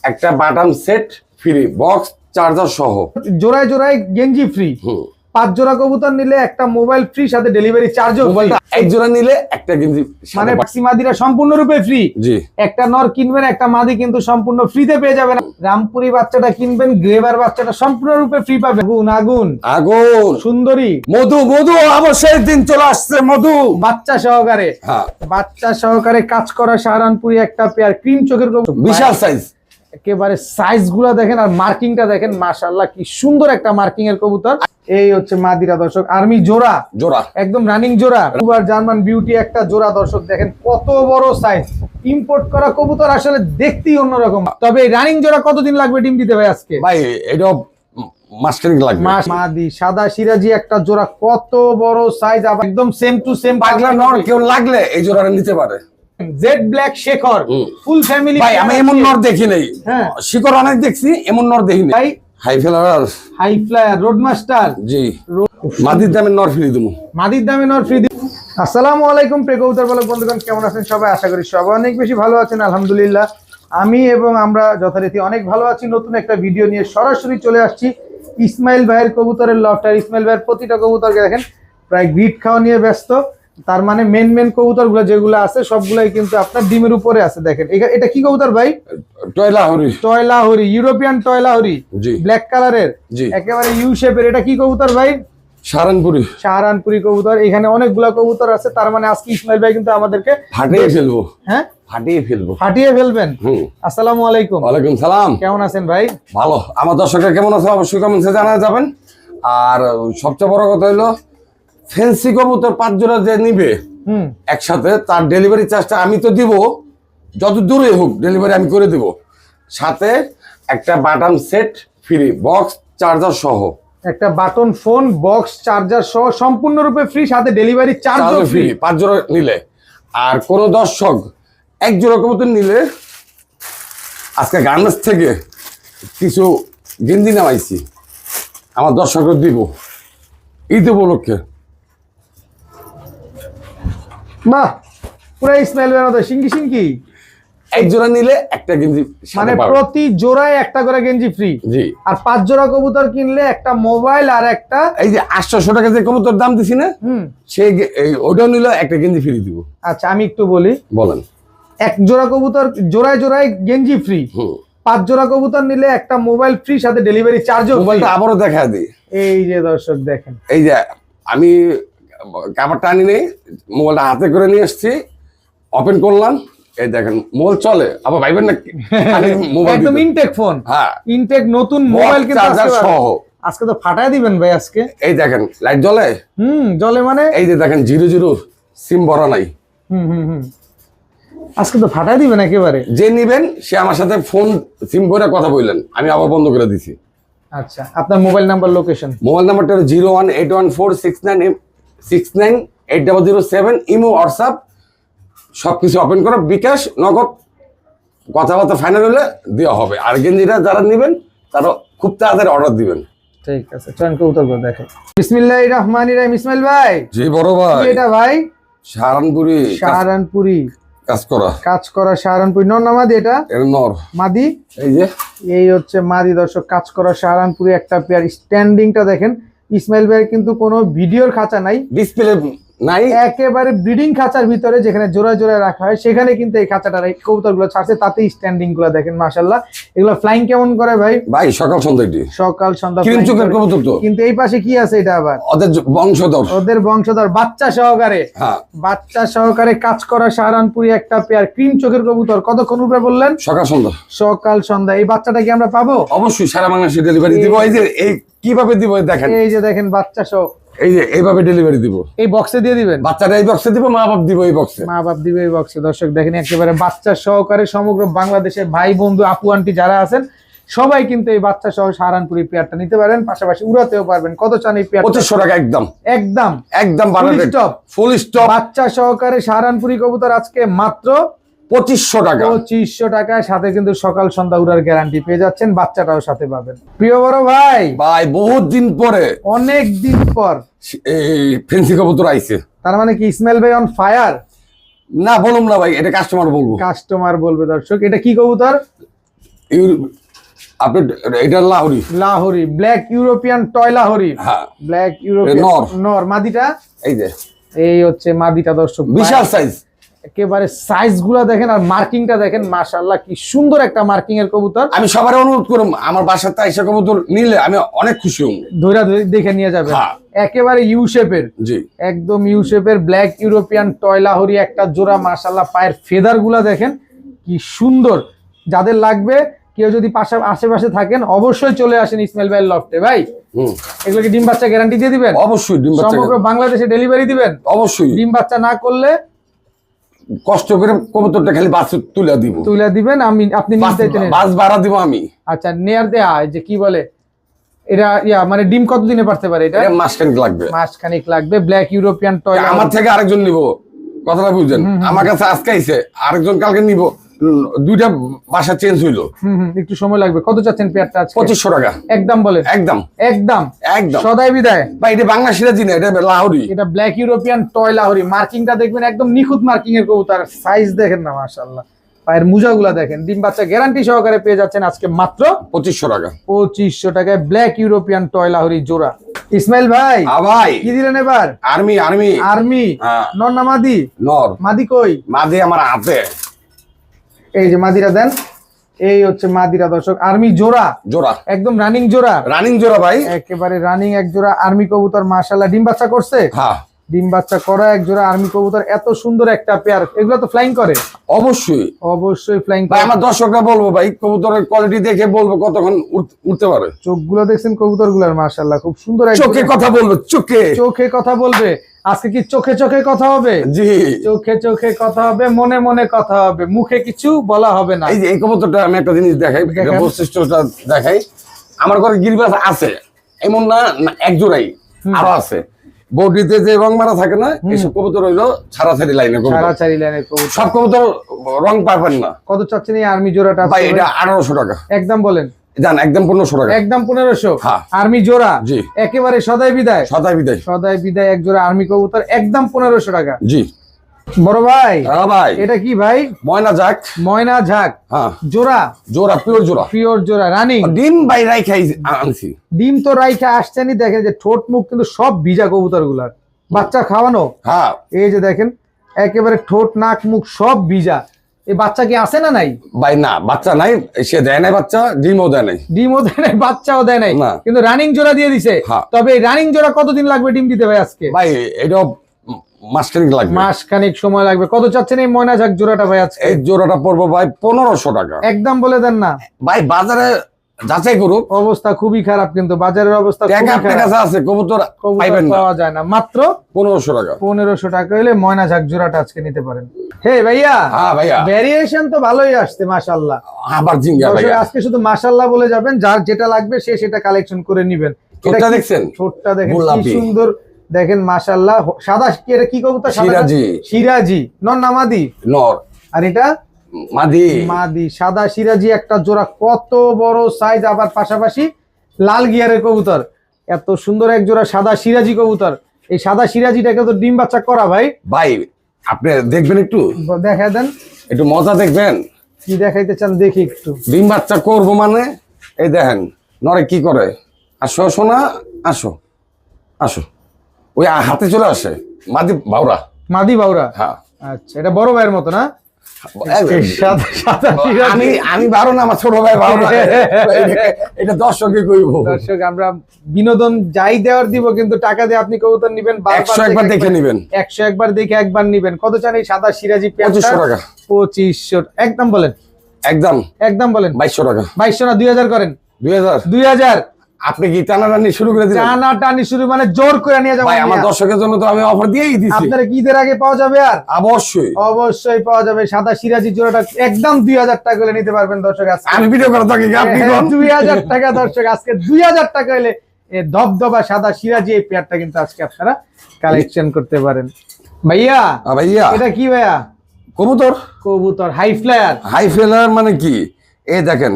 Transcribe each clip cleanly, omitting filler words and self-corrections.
একটা বাটাম set free, box charger সহ। জোড়ায় জোড়ায় গেঞ্জি ফ্রি। 5 জোড়া কবুতর নিলে একটা মোবাইল ফ্রি, সাথে ডেলিভারি চার্জও ফ্রি। এক জোড়া নিলে একটা গেঞ্জি, মানে মাদিরা সম্পূর্ণরূপে ফ্রি। জি, একটা নর কিনবেন, একটা মাদি কিন্তু সম্পূর্ণ ফ্রিতে পেয়ে যাবেন। রামপুরি বাচ্চাটা কিনবেন, গ্রেভার বাচ্চাটা সম্পূর্ণরূপে ফ্রি পাবেন। আগুন আগুন আগুন সুন্দরী মধু, মধু অবশ্যই দিন চলে আসছে। মধু বাচ্চা সহকারে, হ্যাঁ, বাচ্চা সহকারে কাজ করা সাহারানপুরি একটা পেয়ার, ক্রিম চোখের কবুতর, বিশাল সাইজ। একেবারে সাইজ গুলা দেখেন আর মার্কিংটা দেখেন, মাশাআল্লাহ কি সুন্দর একটা মার্কিং এর কবুতর। এই হচ্ছে মাদিরা দর্শক, আর্মি জোড়া, জোড়া একদম রানিং জোড়া। দুবার জার্মান বিউটি একটা জোড়া দর্শক, দেখেন কত বড় সাইজ। ইম্পোর্ট করা কবুতর আসলে দেখতেই অন্যরকম। তবে রানিং জোড়া কতদিন লাগবে ডিম দিতে ভাই আজকে? ভাই এটা মাস্টারিং লাগবে। মাদি সাদা সিরাজি একটা জোড়া, কত বড় সাইজ, একদম সেম টু সেম। পাগলা নর কেউ লাগলে এই জোড়াটা নিতে পারে। Jet black Shekhar, full family. ভাই আমি এমন নর দেখি নাই, হ্যাঁ শিকড় অনেক দেখছি, এমন নর দেখি নাই। ভাই high flyer, high flyer, road master. জি, মাদির দামে নর ফ্রি দেবো। মাদির দামে নর ফ্রি। আসসালামু আলাইকুম প্রিয় কবুতর পালক বন্ধুগণ, কেমন আছেন সবাই? আশা করি সবাই অনেক বেশি ভালো আছেন, আলহামদুলিল্লাহ। আমি এবং আমরা যথারীতি অনেক ভালো আছি। নতুন একটা ভিডিও নিয়ে সরাসরি চলে আসছি ইসমাইল ভাইয়ের কবুতরের লফটার। ইসমাইল ভাইয়ের প্রতিটা কবুতরকে দেখেন প্রায় গ্রিড খাওয়া নিয়ে ব্যস্ত। তার মানে মেন কবুতরগুলো যেগুলো আছে সবগুলাই কিন্তু আপনার ডিমের উপরে আছে। দেখেন এটা কি কবুতর ভাই? টয়লাহরি, টয়লাহরি, ইউরোপিয়ান টয়লাহরি, জি, ব্ল্যাক কালারের, জি, একেবারে ইউ শেপের। এটা কি কবুতর ভাই? সাহারানপুরি। সাহারানপুরি কবুতর। এখানে অনেকগুলা কবুতর আছে, তার মানে আজকে ইসমাইল ভাই কিন্তু আমাদেরকে ফাটিয়ে ফেলবো। হ্যাঁ, ফাটিয়ে ফেলবো, ফাটিয়ে ফেলবেন। আসসালামু আলাইকুম। ওয়ালাইকুম সালাম। কেমন আছেন ভাই? ভালো। আমার দর্শকরা কেমন আছে অবশ্যই কমেন্টসে জানা যাবেন। আর সবচেয়ে বড় কথা হলো ফ্যান্সি কবুতর 5 জোড়া যে নিবে একসাথে, তার ডেলিভারি চার্জটা আমি তো দিব, যত দূরে হোক ডেলিভারি আমি করে দিব। সাথে একটা বাটাম সেট ফ্রি, বক্স চার্জার সহ। একটা বাটন ফোন, বক্স চার্জার সহ সম্পূর্ণরূপে ফ্রি, সাথে ডেলিভারি চার্জও ফ্রি 5 জোড়া নিলে। আর কোন দর্শক 1 জোড়া কবুতর নিলে আজকে গার্মেন্টস থেকে কিছু গেঞ্জি নামাইছি, আমার দর্শকদের দিব ঈদ উপলক্ষে। বাহ, পুরো ইসমাইল ভাইয়ের মতো সিঙ্কি সিঙ্কি। 1 জোড়া নিলে একটা গেঞ্জি, মানে প্রতি জোড়ায় একটা করে গেঞ্জি ফ্রি। জি। আর 5 জোড়া কবুতর কিনলে একটা মোবাইল আর একটা, এই যে 800 টাকা যে কবুতর দাম দিছি না, সেই ওটা নিলে একটা গেঞ্জি ফ্রি দিব। আচ্ছা আমি একটু বলি, বলেন। 1 জোড়া কবুতর জোড়ায় জোড়ায় গেঞ্জি ফ্রি, 5 জোড়া কবুতর নিলে একটা মোবাইল ফ্রি, সাথে ডেলিভারি চার্জও ফ্রি। মোবাইলটা আবারও দেখা দিই। এই যে দর্শক দেখেন, এই যে আমি কাপড়টা আনি নেই, মোবাইলটা হাতে করে নিয়ে এসেছি, ওপেন করলাম, এই দেখেন মোবাইল চলে। আবার ভাইবেন না মোবাইল একদম ইনটেক ফোন। হ্যাঁ, ইনটেক নতুন মোবাইল কিন্তু চার্জার সহ। আজকে তো ফাটায় দিবেন ভাই আজকে। এই দেখেন লাইট জ্বলে, জ্বলে মানে এই যে দেখেন 00 সিম ভরা নাই। আজকে তো ফাটায় দিবেন একেবারে। যে নিবেন সে আমার সাথে ফোন সিম করে কথা বললেন, আমি আবার বন্ধ করে দিছি। আচ্ছা, আপনার মোবাইল নাম্বার, লোকেশন? মোবাইল নাম্বারটা 0181469680007। ইমো, হোয়াটসঅ্যাপ সবকিছু ওপেন করে, বিকাশ, নগদ কথাবার্তা ফাইনাল হলে দেওয়া হবে। আর গেঞ্জিটা যারা নেবেন তারা খুব তাড়াতাড়ি অর্ডার দিবেন। ঠিক আছে, চয়ন কবুতর করে দেখেন। বিসমিল্লাহির রহমানির রহিম। ইসমাইল ভাই, জি বড় ভাই, এটা ভাই সাহারানপুরি। সাহারানপুরি কাজ করা সাহারানপুরি। নর না মাদি? এটা নর। মাদি। এই যে এই হচ্ছে মাদি দর্শক, কাজ করা সাহারানপুরি একটা পেয়ার। স্ট্যান্ডিংটা দেখেন। ইসমাইল ভাইয়ের কিন্তু কোনো ভিডিওর খাঁচা নাই, ডিসপ্লে নাই, একেবারে ব্রিডিং খাঁচার ভিতরে যেখানে জোড়ায় জোড়ায় রাখা হয় সেখানে কিন্তু এই খাঁচাটা কবুতর গুলো ছাড়ছে, তাতেই স্ট্যান্ডিং গুলো দেখেন মাশাআল্লাহ। এগুলো ফ্লাইং কেমন করে ভাই? ভাই সকাল সন্ধ্যা, সকাল সন্ধ্যা ক্রিম চোখের কবুতর তো। কিন্তু এই পাশে কি আছে? এটা আবার ওদের বংশধর বাচ্চা সহকারে। হ্যাঁ, বাচ্চা সহকারে কাজ করা সাহারানপুরি একটা পেয়ার, ক্রিম চোখের কবুতর। কতক্ষণ উপরে বললেন? সকাল সন্ধ্যা। এই বাচ্চাটা কি আমরা পাবো? অবশ্যই সারা বাংলাদেশে ডেলিভারি দিব। এই যে এই কিভাবে দিব দেখেন, এই যে দেখেন বাচ্চা সহ, এই যে এইভাবে ডেলিভারি দিব। এই বক্সে দিয়ে দিবেন? বাচ্চাটা এই বক্সে দিব, মা বাপ দিব এই বক্সে। মা বাপ দিবে এই বক্সে। দর্শক দেখেন একেবারে বাচ্চা সহকারে সমগ্র বাংলাদেশের ভাই বন্ধু আপু আন্টি যারা আছেন সবাই কিন্তু এই বাচ্চা সহ সাহারানপুরি পেয়ারটা নিতে পারেন, পাশাপাশি উড়াতেও পারবেন। কত চান এই পেয়ার? 2500 টাকা একদম একদম একদম ফুল স্টপ। বাচ্চা সহকারে সাহারানপুরি কবুতর আজকে মাত্র 2500 টাকা। 2500 টাকায়, সাথে কিন্তু সকাল সন্ধ্যা উড়ার গ্যারান্টি পেয়ে যাচ্ছেন, বাচ্চাটাও সাথে পাবেন। প্রিয় বড় ভাই, বহুত দিন পরে, অনেক দিন পর এই ফেন্সি কবুতর আইছে। তার মানে কি ইসমাইল ভাই অন ফায়ার? না বলুন না ভাই, এটা কাস্টমার বলবো। কাস্টমার বলবে দর্শক। এটা কি কবুতর? আপনি এটা Lahori. Lahori black European toy Lahori. হ্যাঁ, ব্ল্যাক ইউরোপিয়ান নর। নর। মাদিটা এই যে এই হচ্ছে মাদিটা দর্শক, বিশাল সাইজ। একেবারে সাইজ গুলা দেখেন আর মার্কিংটা দেখেন, মাশাআল্লাহ কি সুন্দর একটা মার্কিং এর কবুতর। আমি সবার অনুরোধ করব আমার বাসাতে আইসা কবুতর নিলে আমি অনেক খুশি হব। ধৈরা ধরে দেখে নিয়ে যাবে। হ্যাঁ। একেবারে ইউ শেপের, জি একদম ইউ শেপের ব্ল্যাক ইউরোপিয়ান টয় লাহোরি একটা জোড়া। মাশাআল্লাহ পায়ের ফেদার গুলা দেখেন কি সুন্দর। যাদের লাগবে, কেউ যদি আশেপাশে থাকেন অবশ্যই চলে আসেন ইসমাইল ভাইয়ের লফটে। ভাই এগুলো কি ডিম বাচ্চা গ্যারান্টি দিয়ে দিবেন? অবশ্যই ডিম বাচ্চা সমগ্র বাংলাদেশে ডেলিভারি দিবেন? অবশ্যই। ডিম বাচ্চা না করলে কষ্ট করে কবুতরটা খালি বাস তুলে দিব, তুলে দিবেন। আপনি নিতে চাইতেন? বাস ভাড়া দিব আমি। আচ্ছা, নেয়ার দেয়া যে কি বলে এটা, মানে ডিম কতদিনে পারতে পারে এটা? এটা মাসখানেক লাগবে। মাসখানেক লাগবে। ব্ল্যাক ইউরোপিয়ান টয় আমার থেকে আরেকজন নিব, কথাটা বুঝছেন? আমার কাছে আজকে আইছে, আরেকজন কালকে নিব। দুইটা বাসা চেঞ্জ হইলো। একটু সময় লাগবে। কত চাচ্ছেন পেয়ারটা আজকে? 2500 টাকা একদম বলেন। একদম একদম একদম সদাই বিদায় ভাই। এটা বাংলা সিরাজি না, এটা লাহোরি। এটা ব্ল্যাক ইউরোপিয়ান টয় লাহোরি। মার্কিংটা দেখবেন একদম নিখুঁত মার্কিং এর কবুতর। সাইজ দেখেন না, মাশাআল্লাহ। পায়ের মুজাগুলা দেখেন। ডিম বাচ্চা গ্যারান্টি সহকারে পেয়ে যাচ্ছেন আজকে মাত্র 2500 টাকা। 2500 টাকায় ব্ল্যাক ইউরোপিয়ান টয় লাহোরি জোড়া। ইসমাইল ভাই ভাই কি দিলেন এবার? Army army army. হ্যাঁ। নর না মাদি? নর। মাদি কই? মাদি আমার হাতে। এই যে মাদিরা দেন। এই হচ্ছে মাদিরা দর্শক, আর্মি জোড়া। জোড়া একদম রানিং জোড়া। রানিং জোড়া ভাই, একেবারে রানিং এক জোড়া আর্মি কবুতর। মাশাআল্লাহ ডিম বাচ্চা করছে। হ্যাঁ ডিম বাচ্চা করা এক জোড়া আর্মি কবুতর। এত সুন্দর একটা পেয়ার। এগুলো তো ফ্লাইং করে? অবশ্যই অবশ্যই ফ্লাইং ভাই। করে। আমার দর্শকরা বলবো ভাই, কবুতরের কোয়ালিটি দেখে বলবো কতক্ষণ উঠতে পারে। চোখগুলো দেখছেন কবুতর গুলার? মাশাআল্লাহ খুব সুন্দর। চোখে কথা বলবো, চোখে চোখে কথা বলবে। আজকে কি চোখে চোখে কথা হবে? জি চোখে চোখে কথা হবে, মনে মনে কথা হবে, মুখে কিছু বলা হবে না। এই যে এই কবুতরটা আমি একটা জিনিস দেখাই, এটা বৈশিষ্ট্যটা দেখাই। আমার ঘরে গিরিবাস আছে এমন না, এক জোড়াই আরো আছে। বডিতে যে রং মারা থাকে না, এইসব কবুতর হইলো ছাড়াছাড়ি লাইনের কবুতর। ছাড়াছাড়ি লাইনের কবুতর। সব কবুতর রং পাবেন না। কত চাচ্ছেন এই আর্মি জোড়াটা? ভাই এটা 1800 টাকা। একদম বলেন। জান একদম 1500 টাকা। একদম 1500। হ্যাঁ। আর্মি জোড়া। জি একেবারে সদাই বিদায়। সদাই বিদায়। সদাই বিদায় এক জোড়া আর্মি কবুতর একদম 1500 টাকা। জি বড় ভাই হ্যাঁ ভাই। এটা কি ভাই? ময়না যাক। ময়না ঝাক হ্যাঁ জোড়া। জোড়া পিওর জোড়া। পিওর জোড়া রানিং। ডিম বাই রাইখাই আনছি। ডিম তো রাইখা আসছেনই। দেখেন যে ঠোঁট মুখ কিন্তু সব ভিজা কবুতর গুলার। বাচ্চা খাওয়ানো। হ্যাঁ এই যে দেখেন একেবারে ঠোঁট নাক মুখ সব ভিজা। এই বাচ্চা কি আছে না নাই? ভাই না, বাচ্চা নাই। সে দেয় নাই বাচ্চা, ডিমও দেয় নাই। ডিমও দেয় নাই, বাচ্চাও দেয় নাই, না। কিন্তু রানিং জোড়া দিয়ে দিছে। হ্যাঁ। তবে এই রানিং জোড়া কতদিন লাগবে ডিম দিতে ভাই আজকে? ভাই এটাও মাসখানেক লাগবে। মাসখানেক সময় লাগবে। কত চাচ্ছেন এই ময়না ঝাক জোড়াটা ভাই আজকে? এই জোড়াটা পড়বো ভাই 1500 টাকা। একদম বলে দেন না ভাই বাজারে যাচাই করুক, অবস্থা খুবই খারাপ, কিন্তু বাজারের অবস্থা খুবই আপনার খারাপ। কাছে আছে কবুতর কবুতর পাইবেন না। পাওয়া যায় না। মাত্র 1500 টাকা। 1500 টাকা হলে ময়না ঝাক জোড়াটা আজকে নিতে পারেন। হে ভাইয়া, হ্যাঁ ভাইয়া। ভ্যারিয়েশন তো ভালোই আসছে মাশাআল্লাহ। আবার জিঙ্গা দর্শক, ভাইয়া। আজকে শুধু মাশাআল্লাহ বলে যাবেন, যার যেটা লাগবে সে সেটা কালেকশন করে নিবেন। ঠোঁটটা এটা কি- দেখছেন? ঠোঁটটা দেখেন কি গোলাপি। সুন্দর। দেখেন মাশাআল্লাহ। সাদা কি এটা কি কবুতর? সাদা সিরাজি। সিরাজি নর না মাদি? নর। আর এটা মাদি। মাদি। সাদা সিরাজি একটা জোড়া। কত বড় সাইজ। আবার পাশাপাশি লাল গিয়ারের কবুতর। এত সুন্দর এক জোড়া সাদা সিরাজি কবুতর। এই সাদা সিরাজিটাকে তো ডিম বাচ্চা করা ভাই। ভাই আপনি দেখবেন একটু, দেখা দেন একটু মজা দেখবেন। কি দেখাইতে চান দেখি একটু। ডিম বাচ্চা করবো মানে এই দেখেন নরে কি করে। আসো সোনা, আসো আসো। ওই হাতে চলে আসে মাদি বাউরা। মাদি বাউরা। হ্যাঁ আচ্ছা, এটা বড় ভাইয়ের মতো না? সাদা সাদা সিরাজি। আমি বারো না, আমার ছোট ভাই বারো না। এটা দর্শকে কইব। দর্শক, আমরা বিনোদন যাই দেওয়ার দিব, কিন্তু টাকা দিয়ে আপনি কবুতর নিবেন। 100 একবার দেখে নিবেন। 100 একবার দেখে একবার নিবেন। কত চান এই সাদা সিরাজি পেয়ারটা? 2500 টাকা। 2500। একদম বলেন। একদম একদম বলেন। 2200 টাকা। 2200 না 2000 করেন? 2000। 2000। আপনি কি টানাটানি শুরু করে দিলেন? টানা টানি শুরু মানে জোর করে নিয়ে যাবো। ভাই আমার দর্শকের জন্য তো আমি অফার দিয়েই দিছি। আপনার কি ঈদের আগে পাওয়া যাবে? আর অবশ্যই অবশ্যই পাওয়া যাবে। সাদা সিরাজি জোড়াটা একদম 2000 টাকা করে নিতে পারবেন দর্শক আজকে। আমি ভিডিও করে থাকি, আপনি কোন 2000 টাকা দর্শক আজকে 2000 টাকা হলে এই ধবধবা সাদা সিরাজি এই পেয়ারটা কিন্তু আজকে আপনারা কালেকশন করতে পারেন। ভাইয়া ভাইয়া এটা কি ভাইয়া? কবুতর কবুতর হাই ফ্লায়ার। হাই ফেলার মানে কি? এই দেখেন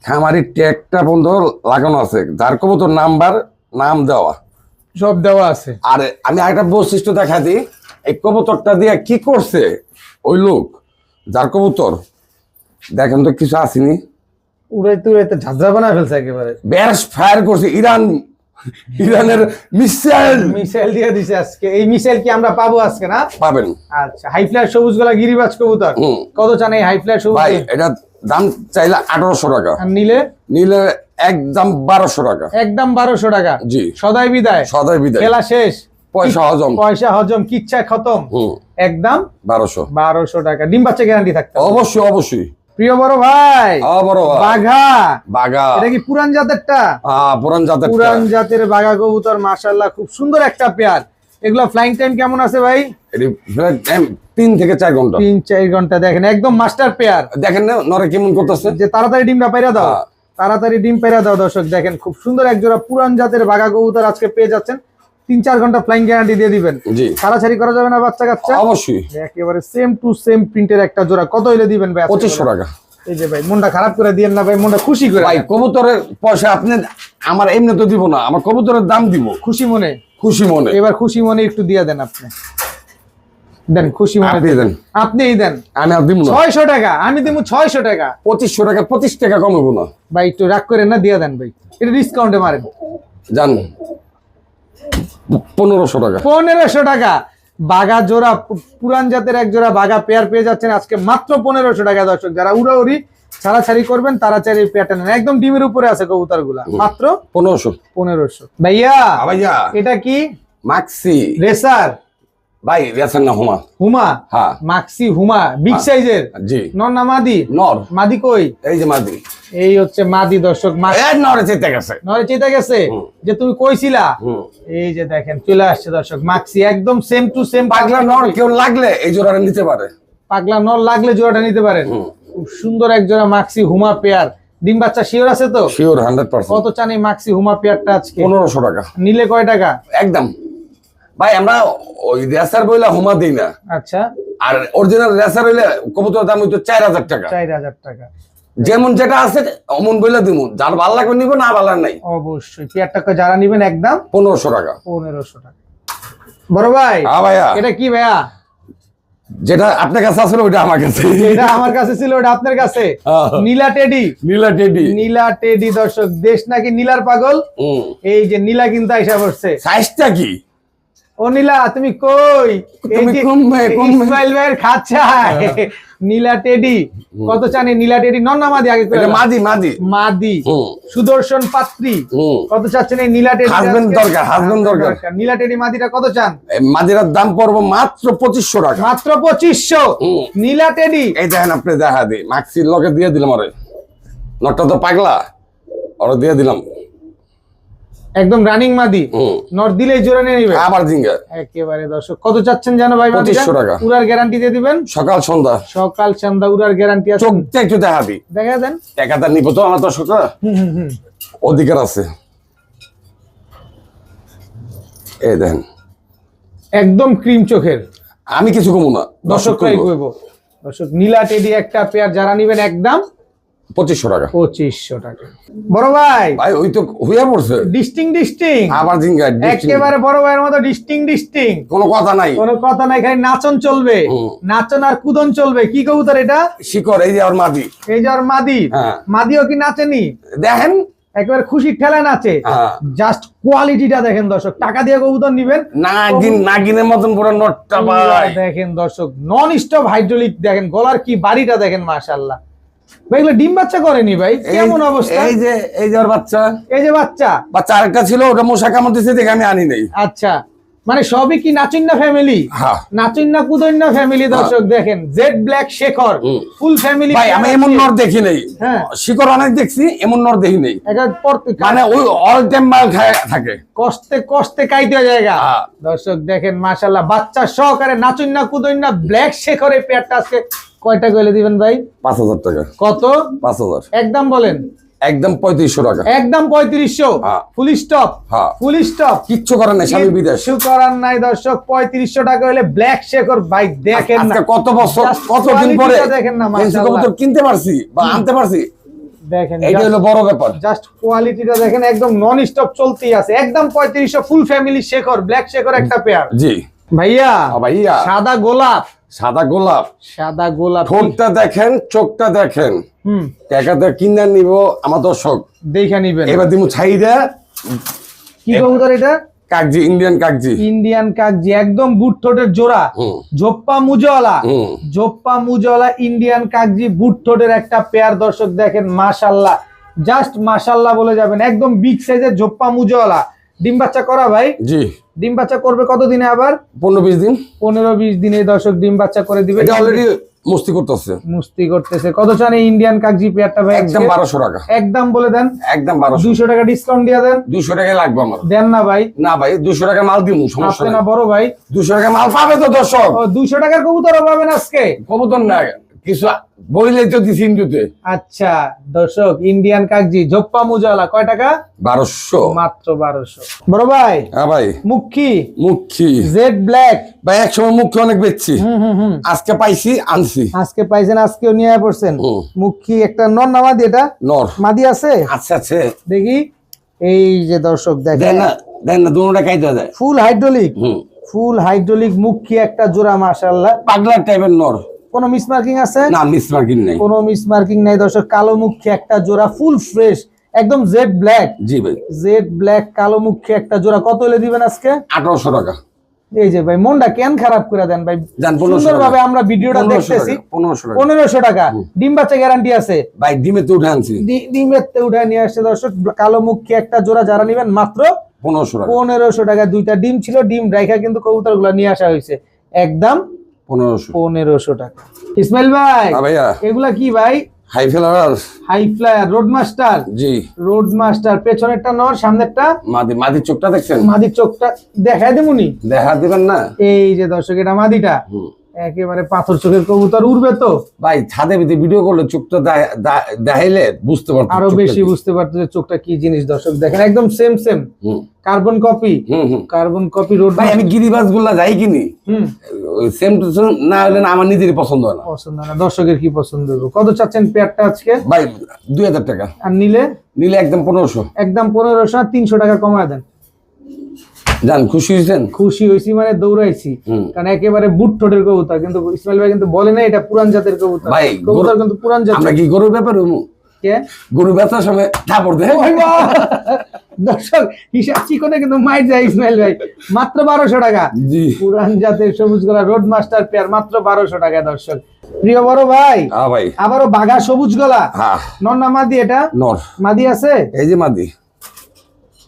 খামারির ট্যাগটা বন্ধ লাগানো আছে, যার কবুতর নাম্বার নাম দেওয়া সব দেওয়া আছে। আর আমি আরেকটা বৈশিষ্ট্য দেখা দিই। এই কবুতরটা দিয়ে কি করছে ওই লোক, যার কবুতর দেখেন তো কিছু আসেনি। উড়াইতে উড়াইতে ঝাঁঝরা বানায় ফেলছে একেবারে। বেশ ফায়ার করছে ইরানের মিসাইল মিসাইল দিয়ে দিছে আজকে। এই মিসাইল কি আমরা পাবো আজকে না? পাবেন। আচ্ছা, হাই ফ্লায়ার সবুজ গলা গিরিবাজ কবুতর কত চান এই হাই ফ্লায়ার সবুজ? ভাই এটা দাম চাইলে 1800 টাকা, আর নিলে একদম 1200 টাকা। একদম 1200 টাকা। জি, সদাই বিদায়, সদাই বিদায়, খেলা শেষ, পয়সা হজম, পয়সা হজম, কিচ্ছা খতম। একদম 1200 টাকা। ডিম বাচ্চা গ্যারান্টি থাকতে হবে। অবশ্যই অবশ্যই। প্রিয় বড় ভাই, বড় ভাই, বাঘা বাঘা এটা কি পুরান জাতেরটা? পুরান জাতের, পুরান জাতের বাঘা কবুতর, মাশাআল্লাহ খুব সুন্দর একটা পেয়ার। এগুলা ফ্লাইং টাইম কেমন আছে ভাই? 3 থেকে 4 ঘন্টা। 3-4 ঘন্টা। দেখেন একদম মাস্টার পেয়ার। দেখেন না নরে কেমন করতেছে, যে তাড়াতাড়ি ডিমটা পাইরা দাও, তাড়াতাড়ি ডিম পাইরা দাও। দর্শক দেখেন খুব সুন্দর এক জোড়া পুরান জাতের বাঘা কবুতর আজকে পেয়ে যাচ্ছেন। 3-4 ঘন্টা ফ্লাইং গ্যারান্টি দিয়ে দিবেন। জি, ছাড়াছাড়ি করা যাবে না বাচ্চা কাচ্চা? অবশ্যই। একেবারে সেম টু সেম প্রিন্টের একটা জোড়া। কত হইলে দিবেন ভাই? 2500 টাকা। এই যে ভাই মনটা খারাপ করে দিয়েন না ভাই, মনটা খুশি করে। ভাই কবুতরের পয়সা আপনি আমার এমনি তো দিব না, আমার কবুতরের দাম দিব খুশি মনে, খুশি মনে। এবার খুশি মনে একটু দিয়ে দেন। আপনি দেন, খুশি মনে আপনি দেন, আপনিই দেন। আমি আর দিব না। 600 টাকা আমি দিব, 600 টাকা। 2500 টাকা, 25 টাকা কমাবো না ভাই, একটু রাগ করেন না, দিয়ে দেন ভাই, এটা ডিসকাউন্টে মারেন। জান 1500 টাকা। 1500 টাকা বাঘা জোড়া, পুরান জাতের এক জোড়া বাঘা পেয়ার পেয়ে যাচ্ছেন আজকে মাত্র 1500 টাকা। দর্শক যারা উড়াউড়ি ছাড়াছাড়ি করবেন তারা চাই এই পেয়ারটা নেন। একদম ডিমের উপরে আছে কবুতর গুলা, মাত্র 1500। ভাইয়া ভাইয়া এটা কি? মাক্সি রেসার ভাই, রেসার না হুমা। হুমা? হ্যাঁ, মাক্সি হুমা, বিগ সাইজের। জি। নর না মাদি? নর। মাদি কই? এই যে মাদি। এই হচ্ছে মাদি। দর্শক নরে চেতে গেছে, নরে চেতে গেছে যে তুমি কইছিলা। এই যে দেখেন চলে আসছে দর্শক মাক্সি, একদম সেম টু সেম। পাগলা নর কেউ লাগলে এই জোড়াটা নিতে পারে। পাগলা নর লাগলে জোড়াটা নিতে পারেন। খুব সুন্দর এক জোড়া মাক্সি হুমা পেয়ার। ডিম বাচ্চা শিওর আছে তো? শিওর 100%। কত চান এই মাক্সি হুমা পেয়ারটা আজকে? 1500 টাকা। নিলে কয় টাকা? একদম ভাই, আমরা ওই রেসার বইলা হুমা দিই না। আচ্ছা, আর অরিজিনাল রেসার হইলে কবুতরের দাম হইতো 4000 টাকা। 4000 টাকা। যেমন যেটা আছে অমন বইলা দিব, যার ভালো লাগবে নিব, না ভালো নাই অবশ্যই। পেয়ারটাকে যারা নিবেন একদম 1500 টাকা। 1500 টাকা। বড় ভাই, ভাইয়া এটা কি ভাইয়া? যেটা আপনার কাছে আছে ওইটা আমার কাছে। এটা আমার কাছে ছিল, ওটা আপনার কাছে। নীলা টেডি। নীলা টেডি। নীলা টেডি। দর্শক দেশ নাকি নীলার পাগল। এই যে নীলা কিন্তু আইসা পড়ছে। সাইজটা কি? ও নীলা তুমি কই? এই যে ইসমাইল ভাইয়ের খাঁচায় নীলা টেডি। কত চান এই নীলা টেডি? নর না মাদি? আগে এটা মাদি। মাদি। মাদি। সুদর্শন পাত্রী। কত চাচ্ছেন এই নীলা টেডি? হাজবেন্ড দরকার, হাজবেন্ড দরকার। নীলা টেডি মাদিটা কত চান? মাদিরার দাম পড়বো মাত্র 2500 টাকা। মাত্র 2500। নীলা টেডি। এই দেখেন, আপনি দেখা দিই, মাক্সির লগে দিয়ে দিলাম। আরে নটটা তো পাগলা, ওরা দিয়ে দিলাম। একদম রানিং মাদি। নর দিলেই জোড়া নিয়ে নিবে আবার জিঙ্গা একেবারে। দর্শক কত চাচ্ছেন জানো ভাই? 2500 টাকা। উড়ার গ্যারান্টি দিয়ে দিবেন সকাল সন্ধ্যা। সকাল সন্ধ্যা উড়ার গ্যারান্টি আছে। চোখটা একটু দেখা দিই, দেখা দেন। টাকাটা নিব তো আমার দর্শকরা, অধিকার আছে। এই দেখেন একদম ক্রিম চোখের। আমি কিছু কমু না, দর্শকরাই কইব। দর্শক নীলা টেডি একটা পেয়ার যারা নিবেন একদম 2500 টাকা। 2500 টাকা। বড় ভাই, ভাই ওই তো হইয়া পড়ছে ডিস্টিং আবার জিঙ্গা। একেবারে বড় ভাইয়ের মতো ডিস্টিং। কোনো কথা নাই, কোনো কথা নাই, খালি নাচন চলবে। নাচন আর কুদন চলবে। কি কবুতর এটা? শিকর। এই যে আর মাদি। এই যে আর মাদি। মাদিও কি নাচেনি? দেখেন একেবারে খুশির ঠেলায় নাচে। জাস্ট কোয়ালিটিটা দেখেন দর্শক। টাকা দিয়ে কবুতর নিবেন, নাগিনের মতন পুরো নটটা ভাই দেখেন দর্শক। নন স্টপ হাইড্রোলিক দেখেন, গলার কি বাড়িটা দেখেন, মাশাআল্লাহ। ভাই এগুলো ডিম বাচ্চা করেনি ভাই? কেমন অবস্থা? এই যে আর বাচ্চা। এই যে বাচ্চা আরেকটা ছিল, ওটা মশা কামড় দিছে দেখে আমি আনি নাই। আচ্ছা, মানে সবই কি নাচুন্না ফ্যামিলি? নাচুন্না কুদন্না ফ্যামিলি। দর্শক দেখেন, jet black Shekhar full family. ভাই আমি এমন নর দেখি নাই। শিকর অনেক দেখছি, এমন নর দেখি নাই। মানে ওই অল টাইম মাল খায় থাকে, কষ্টে কষ্টে কাইতে জায়গা। দর্শক দেখেন মাশাআল্লাহ, বাচ্চা সহকারে নাচুন্না কুদন্না ব্ল্যাক শেখরের পেয়ারটা আজকে কয়টা কইলে দিবেন ভাই? 5000 টাকা। কত? 5000 একদম বলেন। একদম 3500 টাকা। একদম 3500। Full stop. Full stop. কিচ্ছু করার নাই, স্বামী বিদেশ। কিছু করার নাই দর্শক। 3500 টাকা হলে ব্ল্যাক শেখর ভাই দেখেন না। কত বছর কতদিন পরে দেখেন না মাশাআল্লাহ কিনতে পারছি বা আনতে পারছি। দেখেন এটা হলো বড় ব্যাপার। জাস্ট কোয়ালিটিটা দেখেন, একদম নন স্টপ চলতেই আছে। একদম 3500 full family Shekhar black Shekhar একটা পেয়ার। জি ভাইয়া। ভাইয়া সাদা গোলাপ সাদা গোলাপ, সাদা গোলাপ। ঠোঁটটা দেখেন, চোখটা দেখেন। টাকাতে কিনে নিব আমার দর্শক, দেখে নিবেন। এবার দিমু ছাইরা। কি কবুতর এটা? কাগজি, ইন্ডিয়ান কাগজি। ইন্ডিয়ান কাগজি, একদম বুট ঠোঁটের জোড়া, জোপ্পা মুজওয়ালা। জোপ্পা মুজওয়ালা ইন্ডিয়ান কাগজি বুট ঠোঁটের একটা পেয়ার দর্শক দেখেন, মাশাআল্লাহ, জাস্ট মাশাআল্লাহ বলে যাবেন। একদম বিগ সাইজের জোপ্পা মুজওয়ালা। ডিম বাচ্চা করা ভাই? জি। ডিম বাচ্চা করবে কতদিনে? আবার 15-20 দিন। 15-20 দিনে দর্শক ডিম বাচ্চা করে দিবে। এটা অলরেডি মুস্তি করতেছে। মুস্তি করতেছে। কত চান এই ইন্ডিয়ান কাগজি পেয়ারটা ভাই? একদম 1200 টাকা। একদম বলে দেন। একদম 1200। 200 টাকা ডিসকাউন্ট দিয়ে দেন। 200 টাকা লাগবে আমার। দেন না ভাই? না ভাই, 200 টাকা মাল দিমু, সমস্যা আপনি নাই। না বড় ভাই, 200 টাকা মাল পাবে তো দর্শক। ও 200 টাকার কবুতর পাবেন আজকে? কবুতর না, কিছু বইলেই তো দিছি ইন্ডুতে। আচ্ছা দর্শক, ইন্ডিয়ান কাগজি জোপ্পা মুজওয়ালা কয় টাকা? 1200। মাত্র 1200। বড় ভাই, হ্যাঁ ভাই। মুখী, মুখী জেড ব্ল্যাক ভাই, একসময় মুখী অনেক বেচছি, আজকে পাইছি, আনছি। আজকে পাইছেন, আজকেও নিয়ে পড়ছেন। মুখী একটা নর না মাদি? এটা নর। মাদি আছে? আচ্ছা আছে, দেখি। এই যে দর্শক দেন দেখেন, না, দেন না, দুটোটা কাইতে যায়। ফুল হাইড্রোলিক, ফুল হাইড্রোলিক মুখী একটা জোড়া, মাশাআল্লাহ। পাগলা টাইপের নর। কোনো মিস মার্কিং আছে? না, মিস মার্কিং নাই। কোনো মিস মার্কিং নাই দর্শক। কালো মুখী একটা জোড়া, ফুল ফ্রেশ, একদম জেড ব্ল্যাক। জি ভাই। জেড ব্ল্যাক কালো মুখী একটা জোড়া। কত হলে দিবেন আজকে? 1800 টাকা। এই যে ভাই, মনটা কেন খারাপ করে দেন ভাই? জান 1500 সুন্দরভাবে আমরা ভিডিওটা 1500 দেখতেছি। টাকা, 1500 টাকা। 1500 টাকা। ডিম বাচ্চা গ্যারান্টি আছে ভাই, ডিমে তো উঠে আনছি। ডিমেতে উঠায় নিয়ে আসছে দর্শক। কালো মুখী একটা জোড়া যারা নিবেন মাত্র 1500 টাকা। 1500 টাকা। দুইটা ডিম ছিল, ডিম রাইখা কিন্তু কবুতর গুলা নিয়ে আসা হয়েছে, একদম 1500 টাকা। ইসমাইল ভাই, হ্যাঁ ভাইয়া। এগুলা কি ভাই? High flower. High flyer, road master. জি। রোড মাস্টার, পেছনেরটা নর, সামনেরটা মাদি। মাদির চোখটা দেখছেন? মাদির চোখটা দেখায় দেবুনি? দেখা দিবেন না? এই যে দর্শক, এটা মাদিটা, একেবারে পাথর চোখের কবুতর। উড়বে তো ভাই? ছাদে ভিতরে ভিডিও করলে চোখটা দেখাইলে বুঝতে পারতো, আরো বেশি বুঝতে পারতো যে চোখটা কি জিনিস। দর্শক দেখেন, একদম same same carbon copy. Carbon copy road. ভাই, আমি গিরিবাজ গুলা যাই কিনি, সেম টু সেম না হলে না আমার নিজেরই পছন্দ হয় না। পছন্দ হয় না, দর্শকের কি পছন্দ হবে? কত চাচ্ছেন পেয়ারটা আজকে? ভাই 2000 টাকা। আর নিলে? নিলে একদম 1500। একদম 1500। 300 টাকা কমায় দেন। জান খুশি হয়েছেন? খুশি হয়েছি মানে দৌড়াইছি, কারণ একেবারে বুট ঠোঁটের কবুতর। কিন্তু ইসমাইল ভাই কিন্তু বলে না এটা পুরান জাতের কবুতর। ভাই কবুতর কিন্তু পুরান জাতের। আমরা কি গরুর ব্যাপার হমু? কে? গরু ব্যথার সময় থাপড় দেয়। দর্শক হিসাব চিকনে কিন্তু মাইর যায় ইসমাইল ভাই। মাত্র 1200 টাকা। জি। পুরান জাতের সবুজ গলা রোড মাস্টার পেয়ার মাত্র 1200 টাকা দর্শক। প্রিয় বড় ভাই, হ্যাঁ ভাই। আবারও বাঘা সবুজ গলা। হ্যাঁ। নর না মাদি? এটা নর। মাদি আছে? এই যে মাদি।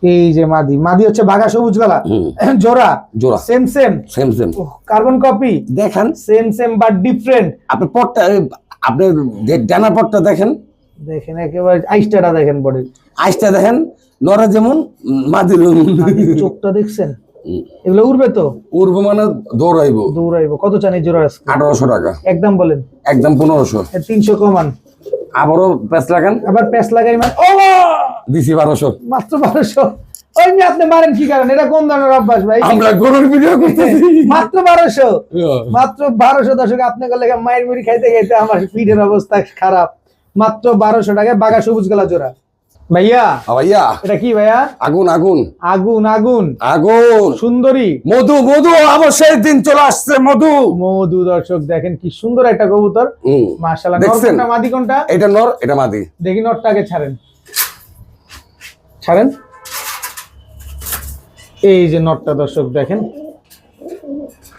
এই যে মাদি। মাদি হচ্ছে বাঘা সবুজ গলা, জোড়া। জোড়া। Same same same same. Carbon copy. দেখেন সেম সেম বাট ডিফারেন্ট। আপনি পটটা, আপনি ডানার পটটা দেখেন। দেখেন একেবারে আইসটা দেখেন, বডি আইসটা দেখেন। নরা যেমন, মাদির চোখটা দেখছেন? এগুলো উড়বে তো? উড়বো মানে দৌড়াইবো। দৌড়াইবো। কত চান এই জোড়া আজকে? 1800 টাকা। একদম বলেন। একদম 1500। 300 কমান। আবারও প্যাচ লাগান। আবার প্যাচ লাগাই মানে ও দিছি 1200। মাত্র 1200। ওই মেয়ে আপনি মারেন কি কারণ? এটা কোন ধরনের অভ্যাস ভাই? আমরা গরুর ভিডিও করতেছি। মাত্র 1200। মাত্র 1200 দর্শক। আপনাকে লেগে মায়ের মুড়ি খাইতে খাইতে আমার পিঠের অবস্থা খারাপ। মাত্র 1200 টাকায় বাঘা সবুজ গলা জোড়া। ভাইয়া, ভাইয়া এটা কি ভাইয়া? আগুন আগুন আগুন আগুন আগুন সুন্দরী মধু। মধু অবশ্যই দিন চলে আসছে। মধু। মধু দর্শক দেখেন কি সুন্দর একটা কবুতর, মাশাআল্লাহ। নর দেখছেন? কোনটা মাদি কোনটা? এটা নর, এটা মাদি। দেখি নরটাকে ছাড়েন, ছাড়েন। এই যে নরটা দর্শক দেখেন,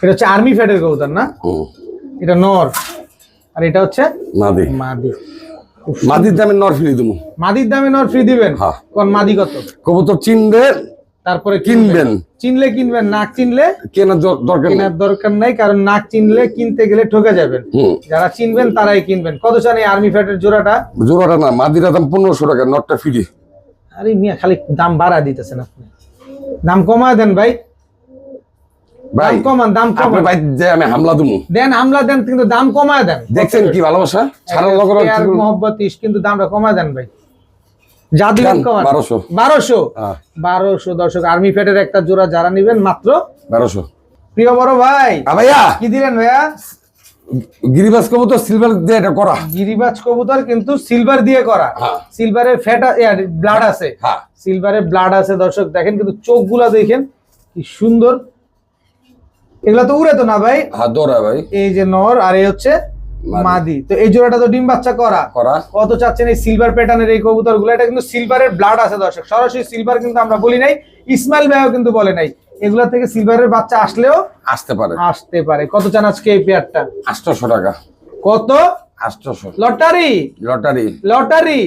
এটা হচ্ছে আর্মি ফ্যাটের কবুতর না? এটা নর, আর এটা হচ্ছে মাদি। মাদি। মাদির দামে নর ফ্রি দেবো। মাদির দামে নর ফ্রি দিবেন? হ্যাঁ। কোন মাদি কত? কবুতর চিনবে তারপরে কিনবেন। চিনলে কিনবেন, নাক চিনলে কেনার দরকার নেই। কেনার দরকার নাই, কারণ নাক চিনলে কিনতে গেলে ঠকে যাবেন। যারা চিনবেন তারাই কিনবেন। কত চান এই আর্মি ফ্যাটের জোড়াটা? জোড়াটা না, মাদিরা দাম 1500 টাকা, নটটা ফ্রি। আরে মিয়া খালি দাম বাড়া দিতেছেন আপনি, দাম কমায় দেন ভাই। ভাই দাম কমান, দাম আপনার কমান। ভাই যে আমি হামলা দেবো। দেন হামলা দেন, কিন্তু দাম কমায় দেন। দেখছেন কি ভালোবাসা, ছাড়া লগর আর মোহব্বত ইস, কিন্তু দামটা কমায় দেন ভাই। যা দিবেন কমান। 1200। 1200। হ্যাঁ। 1200 দর্শক। আর্মি ফ্যাটের একটা জোড়া যারা নিবেন মাত্র 1200। প্রিয় বড় ভাই, ভাইয়া কি দিলেন ভাইয়া? গিরিবাজ কবুতর সিলভার দিয়ে এটা করা। গিরিবাজ কবুতর কিন্তু সিলভার দিয়ে করা। হ্যাঁ। সিলভারের ফ্যাট ব্লাড আছে। হ্যাঁ। সিলভারের ব্লাড আছে দর্শক দেখেন, কিন্তু চোখগুলা দেখেন কি সুন্দর। এগুলা তো উড়ে তো না ভাই? হ্যাঁ দৌড়া ভাই। এই যে নর আর এই হচ্ছে মাদি। তো এই জোড়াটা তো ডিম বাচ্চা করা। কত চাচ্ছেন এই সিলভার প্যাটার্নের এই কবুতরগুলো? এটা কিন্তু সিলভারের ব্লাড আছে দর্শক, সরাসরি সিলভার কিন্তু আমরা বলি নাই, ইসমাইল ভাইও কিন্তু বলে নাই। এগুলা থেকে সিলভারের বাচ্চা আসলেও আসতে পারে। কত চান আজকে এই পেয়ারটা? 800 টাকা। কত? 800। লটারি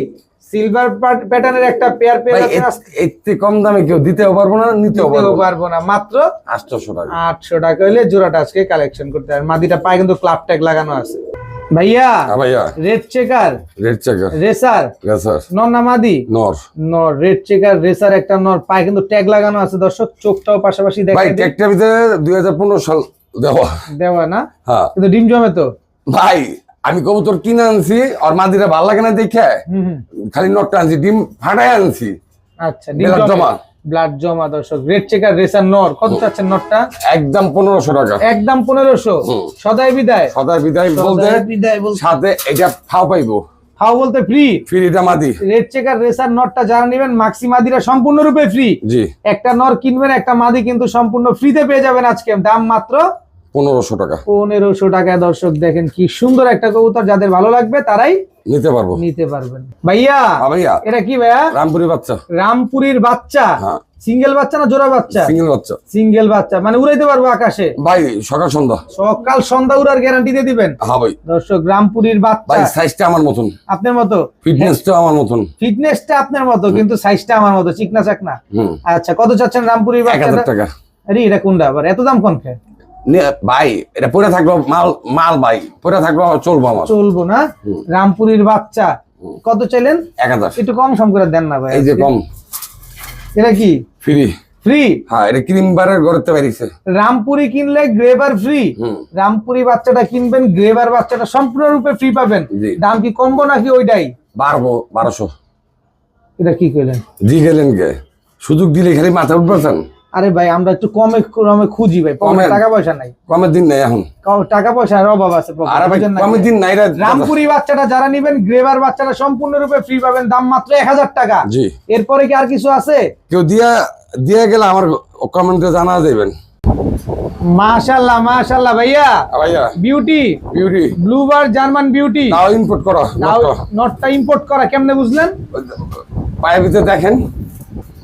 সিলভার প্যাটার্নের একটা পেয়ার পেয়ে যাচ্ছেন এতে কম দামে কেউ দিতেও পারবো না, নিতেও পারবো না। মাত্র 800 টাকা। 800 টাকা হলে জোড়াটা আজকে কালেকশন করতে পারেন। মাদিটা পায়ে কিন্তু ক্লাব ট্যাগ লাগানো আছে ভাইয়া। রেড চেকার রেসার নর না মাদি? নর। রেড চেকার রেসার একটা নর, পায়ে কিন্তু ট্যাগ লাগানো আছে দর্শক, চোখটাও পাশাপাশি দেখেন। ভাই ট্যাগটার ভিতরে 2015 সাল দেওয়া না? হ্যাঁ। কিন্তু ডিম জমে তো ভাই। আমি কবুতর কিনে আনছি আর মাদিরা ভালো লাগে না দেখে খালি নটটা আনছি, ডিম ফাটাই আনছি। আচ্ছা, ডিম জমা, ব্লাড জমা দর্শক। রেড চেকার রেসার নর, কত চাচ্ছেন নরটা? একদম 1500 টাকা। একদম 1500। সদাই বিদায় বলতে সাথে এটা ফাও পাইবো। ফাও বলতে ফ্রি? ফ্রিটা মাদি। রেড চেকার রেসার নরটা যারা নেবেন মাক্সি মাদিরা সম্পূর্ণরূপে ফ্রি। জি। একটা নর কিনবেন, একটা মাদি কিন্তু সম্পূর্ণ ফ্রিতে পেয়ে যাবেন আজকে। দাম মাত্র 1500 টাকা। 1500 টাকায় দর্শক দেখেন কি সুন্দর একটা কবুতর, যাদের ভালো লাগবে তারাই নিতে পারবেন। ভাইয়া এটা কি ভাইয়া? রামপুরীর বাচ্চা। সিঙ্গেল বাচ্চা না জোড়া বাচ্চা? সিঙ্গেল বাচ্চা মানে উড়াইতে পারবো আকাশে ভাই, সকাল সন্ধ্যা উড়ার গ্যারান্টি দিয়ে দিবেন? হ্যাঁ ভাই। দর্শক রামপুরীর বাচ্চা, ভাই সাইজটা আমার মতন, আপনার মতো, ফিটনেসটা আমার মতন, ফিটনেসটা আপনার মতো, কিন্তু সাইজটা আমার মতো, চিকনা চাকনা। আচ্ছা, কত চাচ্ছেন রামপুরীর বাচ্চা? 1000 টাকা। আরে এটা কোনটা আবার এত দাম কোন খে ভাই? এটা পরে থাকলো মাল ভাই, পরে থাকলো চলবো আমার, চলবো না? রামপুরীর বাচ্চা কত চাইলেন? 1000। একটু কম সম করে দেন না ভাই। এই যে কম। এটা কি ফ্রি? হ্যাঁ, এটা ক্রিম বারের ঘরেতে বাইরেছে। রামপুরি কিনলে গ্রেভার ফ্রি। রামপুরি বাচ্চাটা কিনবেন, গ্রেভার বাচ্চাটা সম্পূর্ণরূপে ফ্রি পাবেন। দাম কি কমবো নাকি ওইটাই? 1200। এটা কি কইলেন? জি গেলেন কে? সুযোগ দিলে খালি মাথা উঠবেন। আরে ভাই, আমরা একটু কমে খুঁজি ভাই, টাকা পয়সা নাই। কমের দিন নাই এখন, টাকা পয়সার অভাব আছে। কমের দিন নাই। রামপুরি বাচ্চাটা যারা নিবেন, গ্রেভার বাচ্চাটা সম্পূর্ণরূপে ফ্রি পাবেন, দাম মাত্র 1000 টাকা। জি। এরপরে কি আর কিছু আছে? কেউ দিয়ে গেলে আমার কমেন্টে জানা দেবেন। মাশাআল্লাহ ভাইয়া। Beauty ব্লুবার German beauty. নাও ইম্পোর্ট করা, নটটা ইম্পোর্ট করা। কেমনে বুঝলেন? পায়ের ভিতরে দেখেন,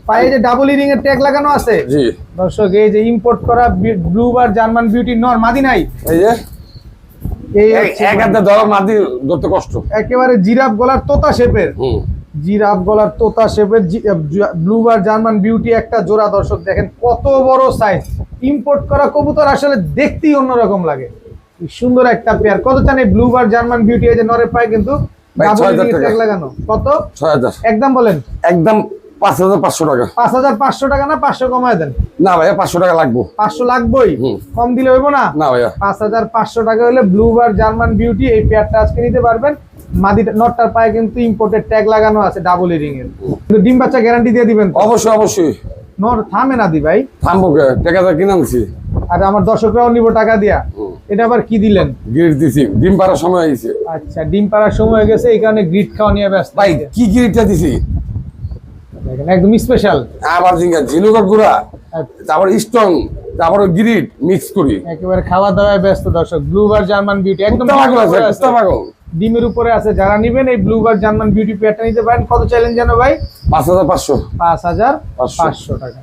পায়ে যে ডাবল ইরিং এর ট্যাগ লাগানো আছে। জি দর্শক, এই যে ইম্পোর্ট করা ব্লুবার জার্মান বিউটি নর, মাদি নাই। এই যে এক হাতে ধরা মাদি ধরতে কষ্ট। একেবারে জিরাফ গলার তোতা শেপের, ব্লুবার জার্মান বিউটি একটা জোড়া। দর্শক দেখেন কত বড় সাইজ, ইম্পোর্ট করা কবুতর আসলে দেখতেই অন্যরকম লাগে। সুন্দর একটা পেয়ার। কত চান এই ব্লুবার জার্মান বিউটি? এই যে নরের পায়ে কিন্তু ডাবল ইরিং এর ট্যাগ লাগানো। কত? 6000। একদম বলেন। একদম 5500 টাকা। 5500 টাকা না 500 কমায় দেন? না ভাইয়া, 500 টাকা লাগবো। 500 লাগবেই? কম দিলে হইব না? না ভাইয়া। 5500 টাকা হলে ব্লুবার জার্মান বিউটি এই পেয়ারটা আজকে নিতে পারবেন। মাদিটা নটটার পায়ে কিন্তু ইম্পোর্টেড ট্যাগ লাগানো আছে ডাবল ইরিং এর। কিন্তু ডিম বাচ্চা গ্যারান্টি দিয়ে দিবেন? অবশ্যই। নর থামে না দি ভাই? থামবো কে? টাকাটা কিনে আনছি। আর আমার দর্শকরাও নিব টাকা দিয়া। এটা আবার কি দিলেন? গ্রিড দিছি, ডিম পাড়ার সময় হয়েছে। আচ্ছা, ডিম পাড়ার সময় হয়ে গেছে, এই কারণে গ্রিড খাওয়া নিয়ে ব্যস্ত। ভাই কি গ্রিডটা দিছি? একদম স্পেশাল। আবার ঝিনুকের গুঁড়া, তারপর স্ট্রং, তারপর গ্রিড মিক্স করি। একেবারে খাওয়া দাওয়ায় ব্যস্ত দর্শক। ব্লুবার জার্মান বিউটি একদম ডিমের উপরে আছে। যারা নিবেন এই ব্লুবার জার্মান বিউটি পেয়ারটা নিতে পারেন। কত চাইলেন জানো ভাই? 5500 টাকা।